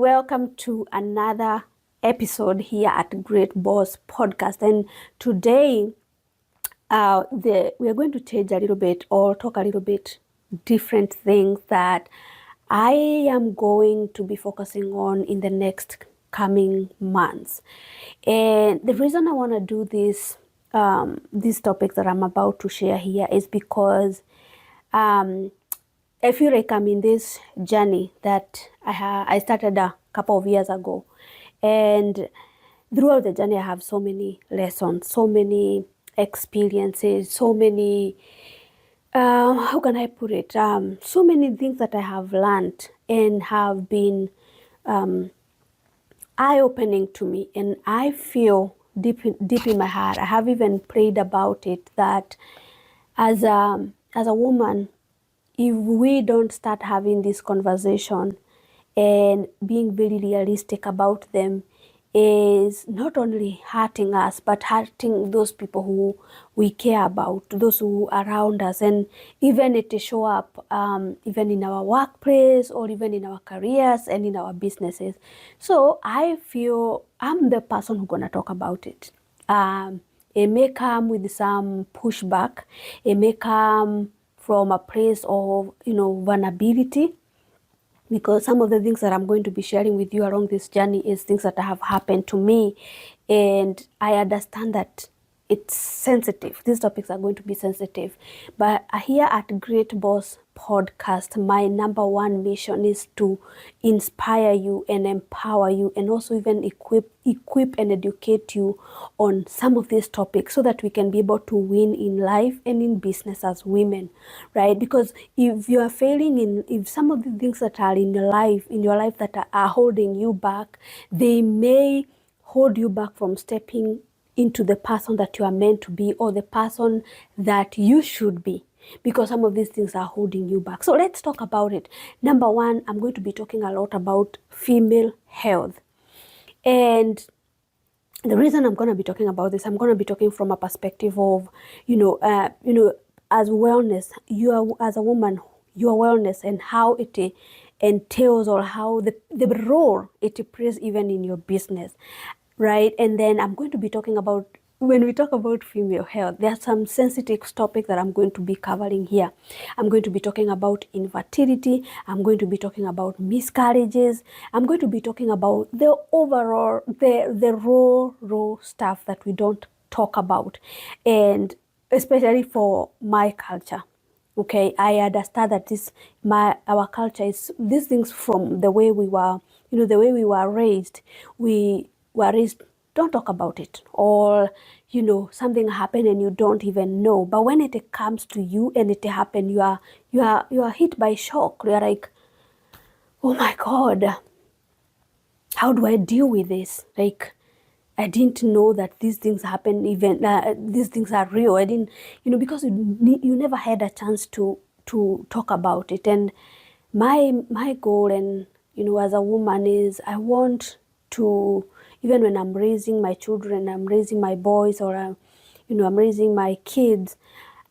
welcome to another episode here at Great Boss Podcast. And today, we are going to change a little bit or talk a little bit different things that I am going to be focusing on in the next coming months. And the reason I want to do these topics that I'm about to share here is because I feel like I'm in this journey that I started a couple of years ago. And throughout the journey, I have so many lessons, so many experiences, so many, how can I put it? So many things that I have learned and have been eye-opening to me. And I feel deep in my heart, I have even prayed about it, that as a woman, if we don't start having this conversation and being very realistic about them, is not only hurting us, but hurting those people who we care about, those who are around us, and even it show up even in our workplace or even in our careers and in our businesses. So I feel I'm the person who's gonna talk about it. It may come with some pushback. It may come from a place of, vulnerability, because some of the things that I'm going to be sharing with you along this journey is things that have happened to me, and I understand that it's sensitive. These topics are going to be sensitive, but here at Great Boss Podcast, my number one mission is to inspire you and empower you, and also even equip and educate you on some of these topics, so that we can be able to win in life and in business as women, right? Because if you are failing if some of the things that are in your life that are holding you back, they may hold you back from stepping into the person that you are meant to be, or the person that you should be, because some of these things are holding you back. So let's talk about it. Number one, I'm going to be talking a lot about female health. And the reason I'm going to be talking about this, I'm going to be talking from a perspective of, as wellness, as a woman, your wellness and how it entails, or how the role it plays even in your business, right? And then I'm going to be talking about, when we talk about female health, there are some sensitive topics that I'm going to be covering here. I'm going to be talking about infertility. I'm going to be talking about miscarriages. I'm going to be talking about the overall, the raw stuff that we don't talk about, and especially for my culture. Okay, I understand that our culture is these things from the way we were, the way we were raised. We were raised, don't talk about it, or something happened and you don't even know. But when it comes to you and it happened, you are hit by shock. You are like, oh my God, how do I deal with this? Like, I didn't know that these things happen. Even these things are real. I didn't, because you never had a chance to talk about it. And my goal, and as a woman, is I want to, even when I'm raising my children, I'm raising my boys, or I'm raising my kids,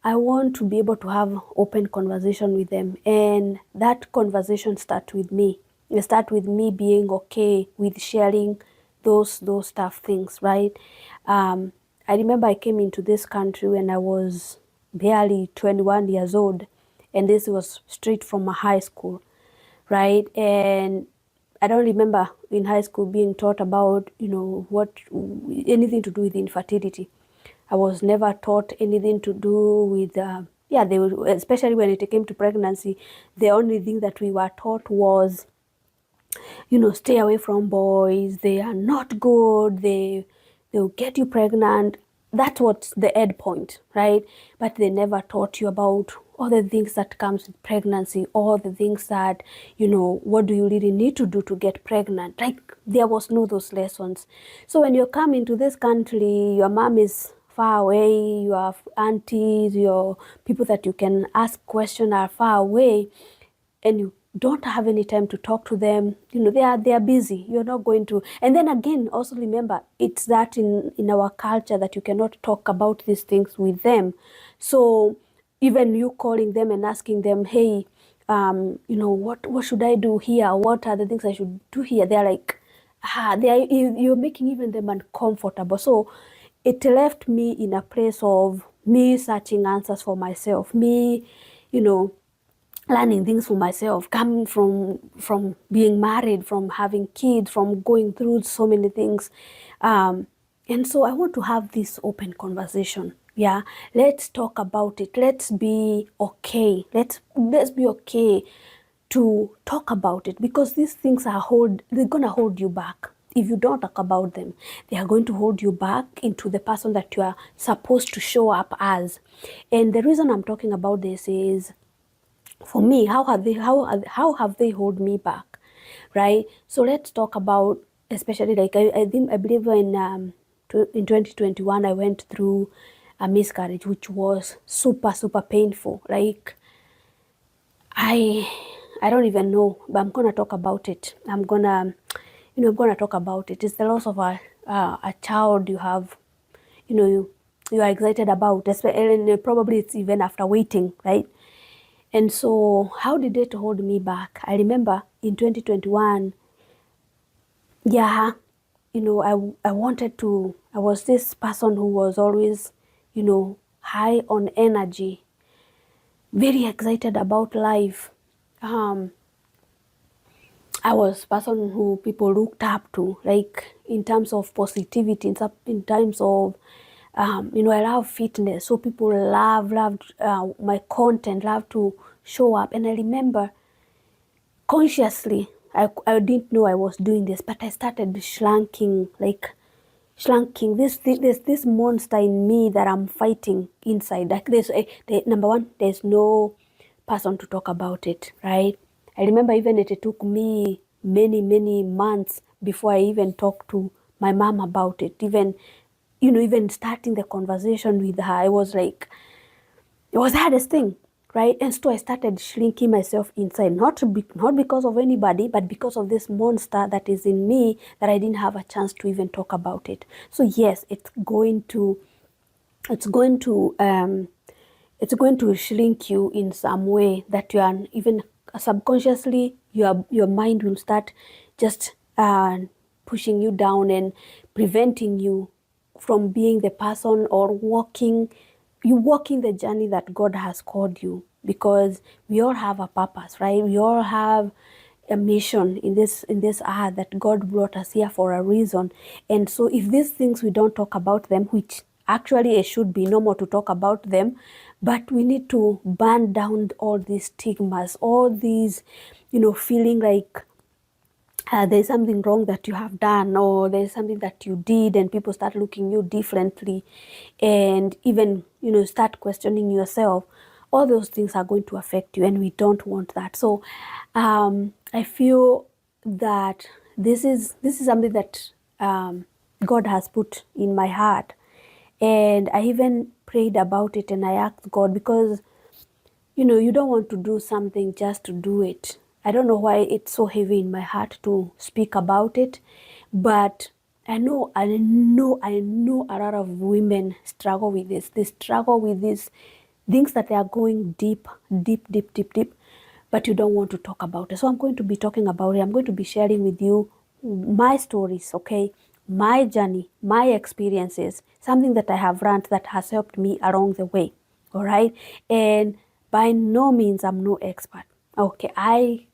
I want to be able to have open conversation with them, and that conversation starts with me. It starts with me being okay with sharing those tough things, right? I remember I came into this country when I was barely 21 years old, and this was straight from a high school, right? And I don't remember in high school being taught about, anything to do with infertility. I was never taught anything to do with, especially when it came to pregnancy, the only thing that we were taught was, stay away from boys. They are not good. They'll get you pregnant. That's what's the end point, right? But they never taught you about all the things that comes with pregnancy, all the things that, what do you really need to do to get pregnant? Like, there was no those lessons. So when you come into this country, your mom is far away, your aunties, your people that you can ask questions are far away, and you don't have any time to talk to them. They are busy. You're not going to. And then again, also remember, it's that in our culture that you cannot talk about these things with them. So even you calling them and asking them, hey, what should I do here? What are the things I should do here? They're like, you're making even them uncomfortable. So it left me in a place of me searching answers for myself, me, learning things for myself, coming from being married, from having kids, from going through so many things. And so I want to have this open conversation. Yeah, let's talk about it. Let's be okay. Let's be okay to talk about it, because these things they're gonna hold you back. If you don't talk about them, they are going to hold you back into the person that you are supposed to show up as. And the reason I'm talking about this is, for me, how have they hold me back, right? So let's talk about, especially, like, I believe in 2021 I went through a miscarriage, which was super painful. Like, I don't even know, but I'm gonna talk about it. I'm gonna talk about it. It's the loss of a child you have, you are excited about, and probably it's even after waiting, right? And so how did it hold me back? I remember in 2021, yeah, I was this person who was always, high on energy, very excited about life. I was a person who people looked up to, like, in terms of positivity, in terms of, I love fitness. So people loved my content, loved to show up. And I remember consciously, I didn't know I was doing this, but I started slunking. There's this monster in me that I'm fighting inside. Like, number one, there's no person to talk about it, right? I remember even it took me many months before I even talked to my mom about it. Even starting the conversation with her, I was like, it was the hardest thing, right? And so I started shrinking myself inside, not because of anybody, but because of this monster that is in me, that I didn't have a chance to even talk about it. So yes, it's going to shrink you in some way, that you are even subconsciously, your mind will start just pushing you down and preventing you from being the person, or walking the journey that God has called you. Because we all have a purpose, right? We all have a mission in this earth, that God brought us here for a reason. And so if these things, we don't talk about them, which actually it should be normal to talk about them, but we need to burn down all these stigmas, all these, feeling like there's something wrong that you have done, or there's something that you did and people start looking you differently, and even, start questioning yourself. All those things are going to affect you, and we don't want that. So I feel that this is something that God has put in my heart, and I even prayed about it, and I asked God, because you don't want to do something just to do it. I don't know why it's so heavy in my heart to speak about it, but I know a lot of women struggle with this. They struggle with these things that they are going deep, but you don't want to talk about it. So I'm going to be talking about it. I'm going to be sharing with you my stories, okay? My journey, my experiences, something that I have learned that has helped me along the way, all right? And by no means I'm no expert, okay? I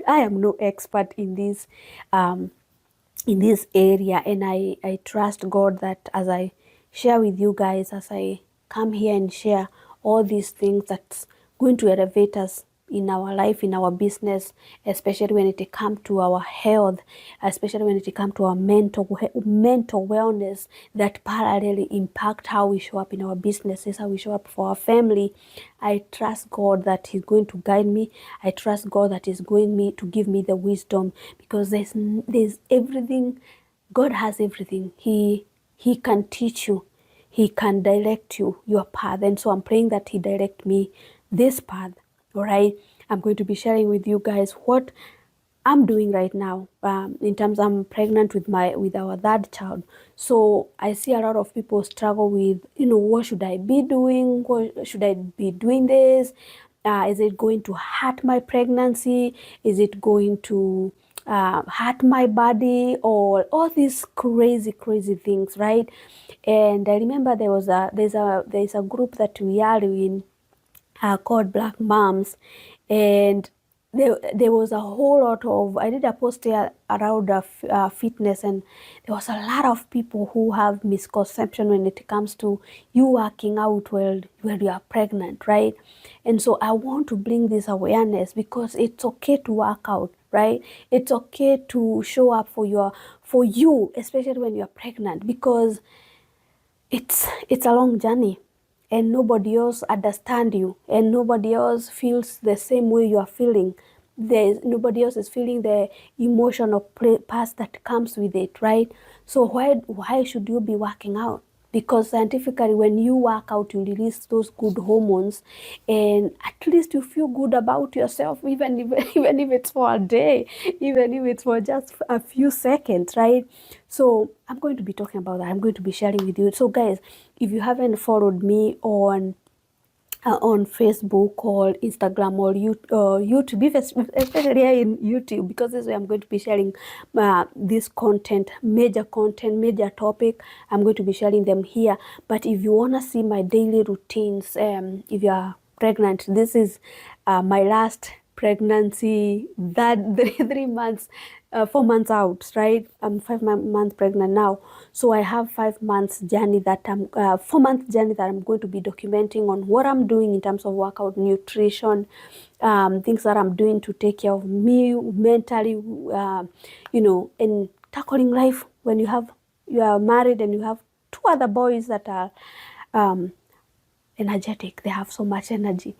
am no expert in this area, and I trust God that as I share with you guys, as I come here and share all these things that's going to elevate us in our life, in our business, especially when it comes to our health, especially when it comes to our mental wellness, that parallelly impact how we show up in our businesses, how we show up for our family. I trust God that He's going to guide me. I trust God that He's going to give me the wisdom, because there's everything. God has everything. He can teach you. He can direct you, your path. And so I'm praying that He direct me this path. All right. I'm going to be sharing with you guys what I'm doing right now. In terms, I'm pregnant with our third child. So I see a lot of people struggle with, what should I be doing? What should I be doing this? Is it going to hurt my pregnancy? Is it going to hurt my body? Or all these crazy things, right? And I remember there's a group that we are in called Black Moms, and there was a whole lot of, I did a post here around fitness, and there was a lot of people who have misconception when it comes to you working out when you are pregnant, right? And so I want to bring this awareness, because it's okay to work out, right? It's okay to show up for you, especially when you're pregnant, because it's a long journey, and nobody else understand you, and nobody else feels the same way you are feeling. Nobody else is feeling the emotional past that comes with it, right? So why should you be working out? Because scientifically, when you work out, you release those good hormones, and at least you feel good about yourself, even even if it's for a day, even if it's for just a few seconds, right? So I'm going to be talking about that. I'm going to be sharing with you. So guys, if you haven't followed me on Facebook or Instagram or YouTube, especially here in YouTube, because this is where I'm going to be sharing this content, major topic. I'm going to be sharing them here. But if you want to see my daily routines, if you are pregnant, this is my last pregnancy, that 3 months, 4 months out, right? I'm 5 months pregnant now, so I have 5 months journey that I'm 4 months journey that I'm going to be documenting on what I'm doing in terms of workout, nutrition, things that I'm doing to take care of me mentally, and tackling life when you are married and you have two other boys that are energetic. They have so much energy,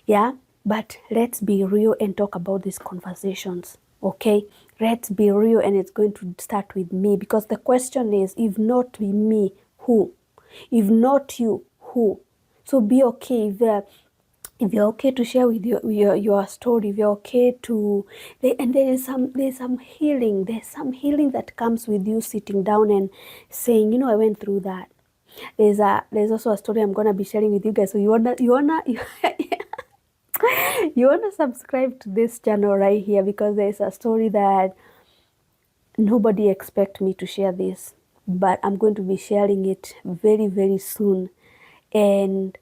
yeah. But let's be real and talk about these conversations, okay? Let's be real, and it's going to start with me, because the question is, if not me, who? If not you, who? So be okay if you're okay to share with your story, if you're okay to, and there's some healing. There's some healing that comes with you sitting down and saying, I went through that. There's also a story I'm gonna be sharing with you guys. So you wanna you wanna subscribe to this channel right here, because there's a story that nobody expect me to share this, but I'm going to be sharing it very soon. And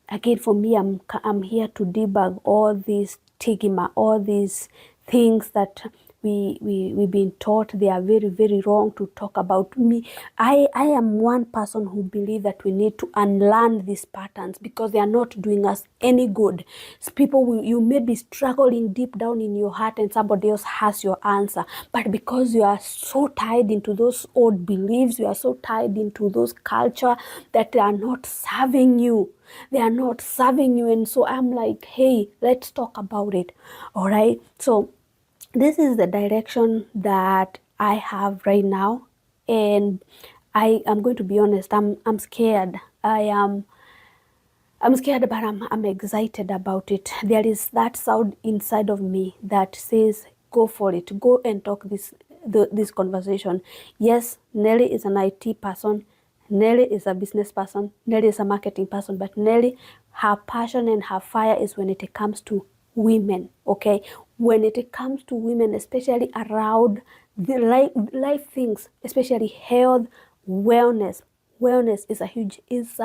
again, for me, I'm here to debug all these stigma, all these things that we've been taught they are very wrong to talk about. I am one person who believe that we need to unlearn these patterns, because they are not doing us any good. So you may be struggling deep down in your heart, and somebody else has your answer, but because you are so tied into those old beliefs, you are so tied into those culture that they are not serving you. They are not serving you. And so I'm like, hey, let's talk about it. All right. So this is the direction that I have right now. And I'm going to be honest, I'm scared. I'm scared, but I'm excited about it. There is that sound inside of me that says, go for it. Go and talk this conversation. Yes, Nelly is an IT person. Nelly is a business person. Nelly is a marketing person. But Nelly, her passion and her fire is when it comes to women, okay? When it comes to women, especially around the life things, especially health, wellness. Wellness is a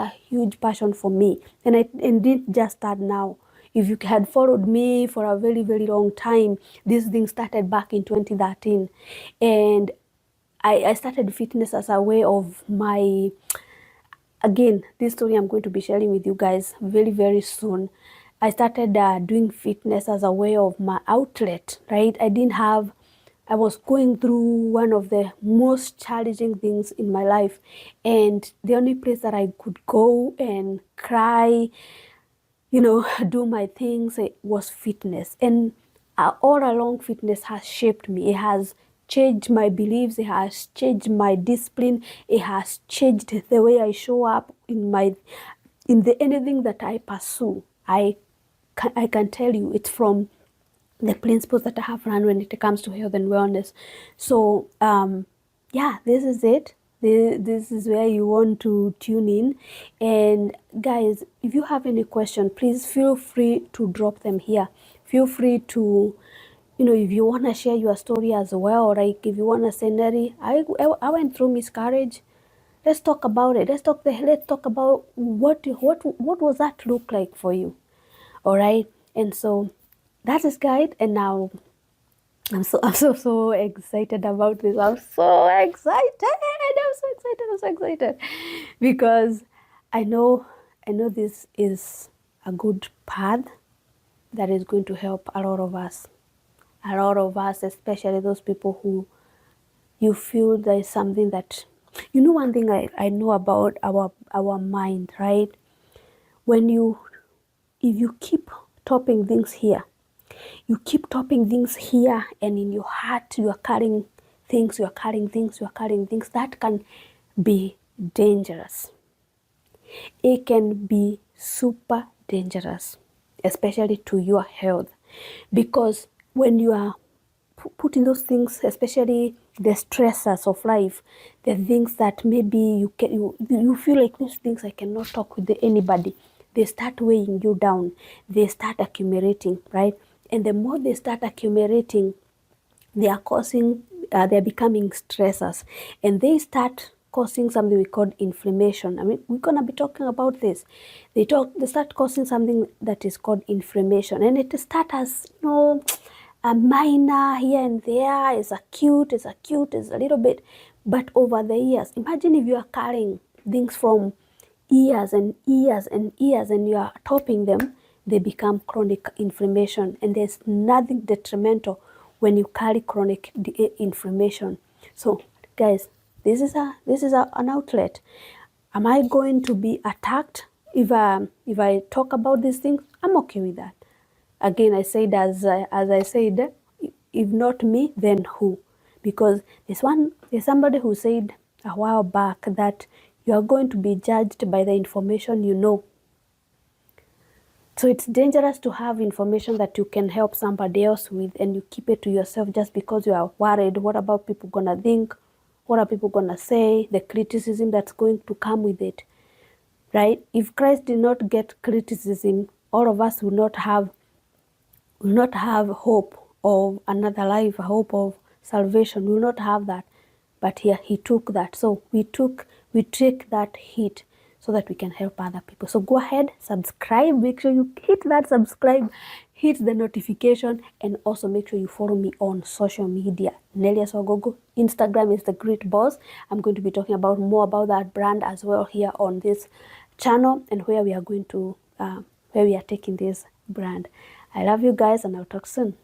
huge passion for me, and I didn't just start now. If you had followed me for a very long time, this thing started back in 2013, and I started fitness as a way of my, again, this story I'm going to be sharing with you guys very soon. I started doing fitness as a way of my outlet, right? I was going through one of the most challenging things in my life, and the only place that I could go and cry, do my things, it was fitness. And all along, fitness has shaped me. It has changed my beliefs. It has changed my discipline. It has changed the way I show up in anything that I pursue. I can tell you it's from the principles that I have run when it comes to health and wellness. So yeah, this is it. this is where you want to tune in. And guys, if you have any question, please feel free to drop them here. Feel free to, you know, if you want to share your story as well, like if you want to say, Neri, I went through miscarriage. Let's talk about it. Let's talk about what was that look like for you. All right. And so that is guide. And now I'm so excited about this. I'm so excited. I'm so excited because I know this is a good path that is going to help a lot of us. A lot of us, especially those people who you feel there is something that, you know, one thing I know about our mind, right? If you keep topping things here, you keep topping things here, and in your heart you are carrying things, that can be dangerous. It can be super dangerous, especially to your health, because when you are putting those things, especially the stressors of life, the things that maybe you feel like these things I cannot talk with anybody, they start weighing you down, they start accumulating, right? And the more they start accumulating, they are they're becoming stressors, and they start causing something we call inflammation. I mean, we're gonna be talking about this. They start causing something that is called inflammation, and it start as, you know, a minor here and there, is acute, is a little bit, but over the years, imagine if you are carrying things from years and years and years, and you are topping them, they become chronic inflammation, and there's nothing detrimental when you carry chronic inflammation. So guys, this is an outlet. Am I going to be attacked if I talk about these things? I'm okay with that. Again, I said, as I said, if not me, then who? Because there's somebody who said a while back that you are going to be judged by the information you know. So it's dangerous to have information that you can help somebody else with, and you keep it to yourself just because you are worried. What about people gonna think? What are people gonna say? The criticism that's going to come with it, right? If Christ did not get criticism, all of us will not have hope of another life, a hope of salvation. We will not have that. But here he took that. So we take that hit so that we can help other people. So go ahead, subscribe. Make sure you hit that subscribe, hit the notification, and also make sure you follow me on social media. Nelias Wagogo. Instagram is The Great Boss. I'm going to be talking about more about that brand as well here on this channel, and where we are going to where we are taking this brand. I love you guys, and I'll talk soon.